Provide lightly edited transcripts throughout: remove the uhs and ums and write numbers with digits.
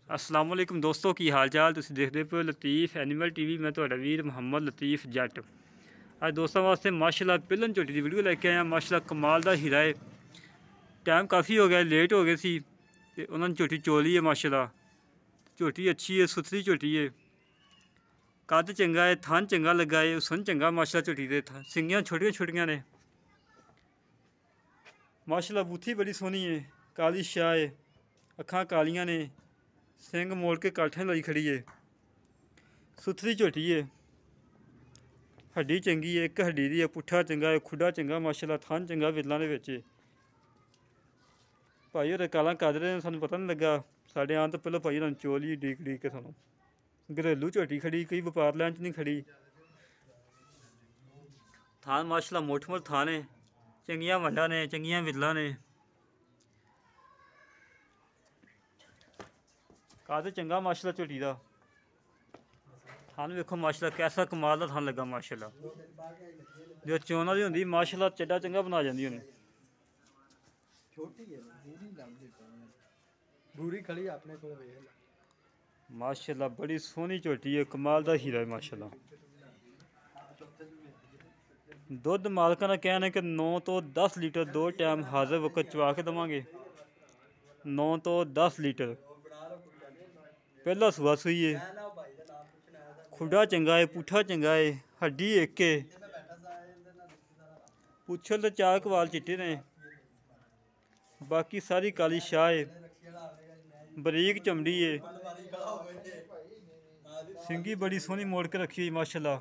अस्सलाम वालेकुम दोस्तों की हाल चाल तुसीं देखदे पे लतीफ़ एनिमल टीवी। मैं तुहाडा वीर मुहम्मद लतीफ़ जट अज दोस्तों वास्ते माशाल्लाह पिलन झोटी की वीडियो लैके आया। माशाल्लाह कमाल दा हीरा है। टाइम काफ़ी हो गया, लेट हो गए सी ते उन्होंने झोटी चोली है। माशाल्लाह झोटी अच्छी है, सुथरी झोटी है, कद चंगा है, थन चंगा लगा है, हुसन चंगा माशाल्लाह झोटी दे। सिंगियां छोटियां छोटियां ने माशाल्लाह। बूथी बड़ी सोहनी है, काली शाह है, अखां कालियां ने, सिंग मोड़ के काठें लाई खड़ी है, सुथरी झोटी है, हड्डी चंगी है, एक हड्डी दी है, पुट्ठा चंगा है, खुडा चंगा माशाल्लाह, थन चंगा विरलों दे विच। भाई होर कालां कद रहे सानूं पता नहीं लगा, साढ़े आन तो पहले भाई होर चोली डीक के सानूं। घरेलू झोटी खड़ी, कोई व्यापार लैन च नहीं खड़ी। थान माशाल्लाह मोठ मोठ थान है, चंगियां वंडा ने, चंगियां विरलां ने, कद चंगा माशाल्लाह झोटी दा। थान वेखो माशाल्लाह कैसा कमाल दा थान लगा माशाल्लाह। जो चोना दी होंदी माशाल्लाह चड्डा चंगा बना जांदी उन्हें। माशाल्लाह बड़ी सोहनी झोटी है, कमाल दा हीरा है माशाल्लाह। दुध मालकां दा कहना है कि 9 तो 10 लीटर दो टाइम हाजिर वक्त चवा के देवांगे। 9 तो 10 लीटर पहला सुआ सुई है, खुडा चंगा है, पुट्ठा चंगा है, हड्डी एक है, पुच्छल ते चार कवाल चिट्टे ने, बाकी सारी काली शाह है, बरीक चमड़ी है, सिंगी बड़ी सोहनी मोड़ के रखी हुई माशाल्लाह,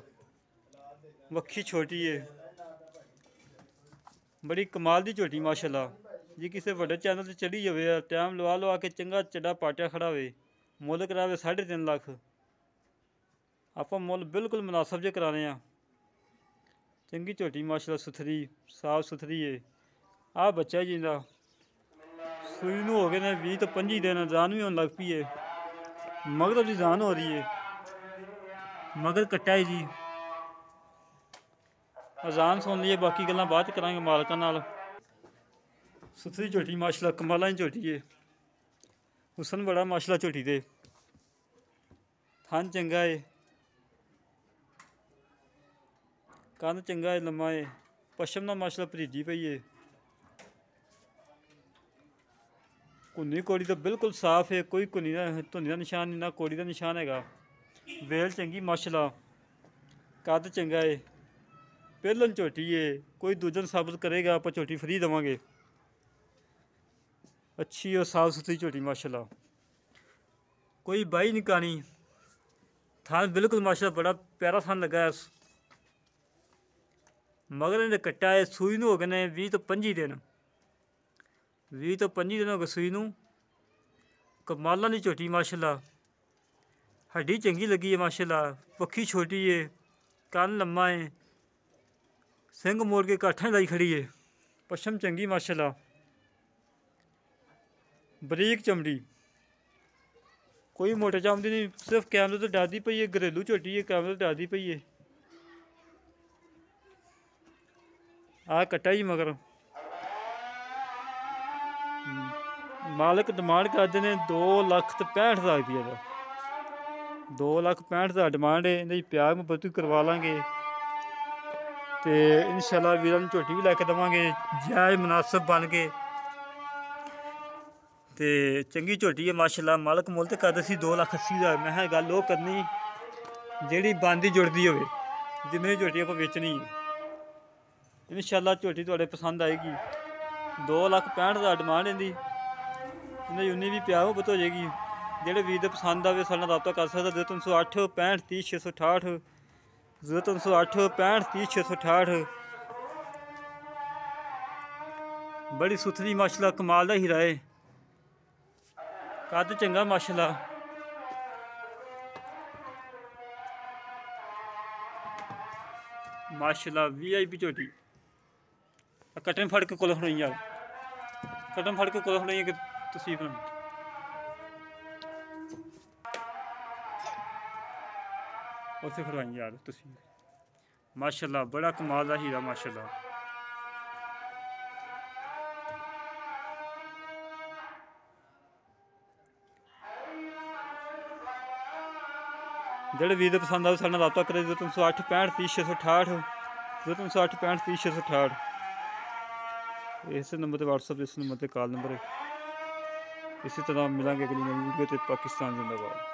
वक्खी छोटी है, बड़ी कमाल दी झोटी माशाल्लाह। जी किसी बड़े चैनल से चढ़ी जाए, टाइम लवा के चंगा चड्डा पाटिया खड़ा हो, मुल करावे 3.5 लाख। आप मुल बिल्कुल मुनासब जे करा रहे हैं। चंगी झोटी माशाल्लाह, सुथरी साफ सुथरी है। आ बच्चा है जिंदा सूई नूं हो गए ने 20 तो 25 दिन, जान भी होने लग पई है, मगर की जान हो रही है, मगर कट्टा है जी। अजान सुन ली है, बाकी गल्लां बाद च करांगे मालकां नाल। सुथरी झोटी माशाल्लाह, कमालां दी झोटी है, हुसन बड़ा माशाल्लाह झोटी दे, थन चंगा है, कंध चंगा है, लम्मा है, पशम ना माशाल्लाह भरीजी पई है, कुन्नी कोड़ी तो बिल्कुल साफ है, कोई कुन्नी दा धुनी का निशान नहीं, ना कोड़ी का निशान है। वेल चंगी माशाल्लाह, कद चंगा है, पहलन झोटी है, कोई दूजन साबित करेगा आप झोटी फ्री देवांगे। अच्छी और साफ सुथरी झोटी माशाल्लाह, कोई बाई नहीं कानी। थान बिल्कुल माशाल्लाह बड़ा प्यारा थान लगा है। मगर इन्हें कट्टा है, सूई नूं हो गए ने 20 तो 25 दिन, 20 तो 25 दिन हो गए सूई नूं। कमालां दी झोटी माशाल्लाह, हड्डी चंगी लगी है माशाल्लाह, पक्खी छोटी है, कन लम्मा है, सिंग मोड़ के काठें लाई खड़ी है, पशम चंगी माशाल्लाह, बरीक चमड़ी, कोई मोटे चमड़ी नहीं, सिर्फ कैमरे तो डरदी पई है। घरेलू झोटी है, कैमरे तो डरदी पई है। आ कट्टा जी मगर मालिक डिमांड करते हैं 2,65,000 रुपये का। 2,65,000 डिमांड है। इन्हें प्यार मुहब्बत भी करवा लांगे तो इंशाल्लाह वीरां नूं झोटी भी लैके देवांगे जायज़ मुनासिब बन के। तो चंगी झोटी है माशाल्लाह। मालक मुल तो करदे सी 2,80,000। मैं किहा गल ओह करनी जिहड़ी बनदी जुड़दी होवे, जिन्नी झोटी आपां बेचनी है। इंशाल्लाह झोटी तुहाडे पसंद आएगी। 2,65,000 डिमांड इहदी, इन्हें उन्नी भी प्यार मुहब्बत हो जाएगी। जेह्ड़े वीर दे पसंद आवे साढ़े नाल राबता कर सकदा। 0308 65 30 668, 0308 65 30 668। बड़ी सुथरी माशाल्लाह, कमाल दा हीरा है, कद चंगा माशाल्लाह। माशाल्लाह VIP झोटी। कट्टन फड़ के कोल खड़ोई यार, कट्टन फड़ के कोल खड़ोई कि तसीब उत्थे खड़वाई यार तसीब। माशाल्लाह बड़ा कमाल दा हीरा माशाल्लाह। ਜਿਹੜੇ ਵੀਰ ਪਸੰਦ ਆਵੇ ਸਾਡੇ ਨਾਲ ਰਾਬਤਾ ਕਰੇ 0308 65 30 668 0308 65 30 668। इस नंबर पर व्हाट्सअप, इस नंबर पर कॉल नंबर है। इसी तरह मिलेंगे अगली नई वीडियो। पाकिस्तान जिंदाबाद।